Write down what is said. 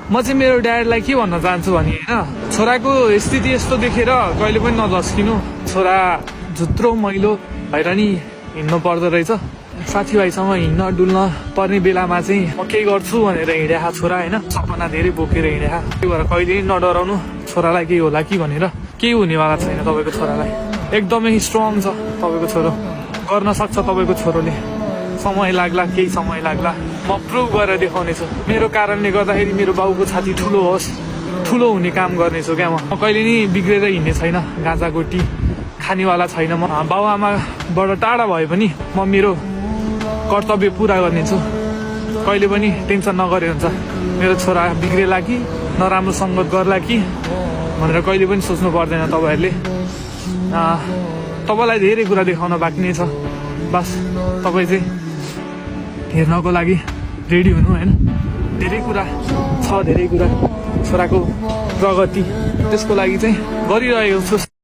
म चाहिँ मेरो ड्याडलाई के भन्न चाहन्छु भने होइन, छोराको स्थिति यस्तो देखेर कहिले पनि नझस्किनु। छोरा झुत्रो मैलो भएर नि हिँड्नु पर्दो रहेछ। साथीभाइसँग हिँड्न डुल्न पर्ने बेलामा चाहिँ म केही गर्छु भनेर हिँडेका छोरा होइन, सपना धेरै बोकेर हिँडेका। त्यही भएर कहिले नडराउनु, छोरालाई केही होला कि भनेर। केही हुनेवाला छैन तपाईँको छोरालाई, एकदमै स्ट्रङ छ तपाईँको छोरो, गर्न सक्छ तपाईँको छोरोले। समय लाग्ला, केही समय लाग्ला, म प्रुभ गरेर देखाउनेछु। मेरो कारणले गर्दाखेरि मेरो बाउको छाती ठुलो होस्, ठुलो हुने काम गर्नेछु क्या। म कहिले नि बिग्रेर हिँड्ने छैन, गाँजा गोटी खानेवाला छैन। म बाउ आमाबाट टाढा भए पनि म मेरो कर्तव्य पुरा गर्नेछु। कहिले पनि टेन्सन नगरे हुन्छ, मेरो छोरा बिग्रेला कि नराम्रो सङ्गत गर्ला कि भनेर कहिले पनि सोच्नु पर्दैन तपाईँहरूले। तपाईँलाई धेरै कुरा देखाउन बाँकी नै छ, बस तपाईँ चाहिँ हेर्नको लागि रेडी हुनु होइन। धेरै कुरा छ, धेरै कुरा छोराको प्रगति, त्यसको लागि चाहिँ गरिरहेको छु।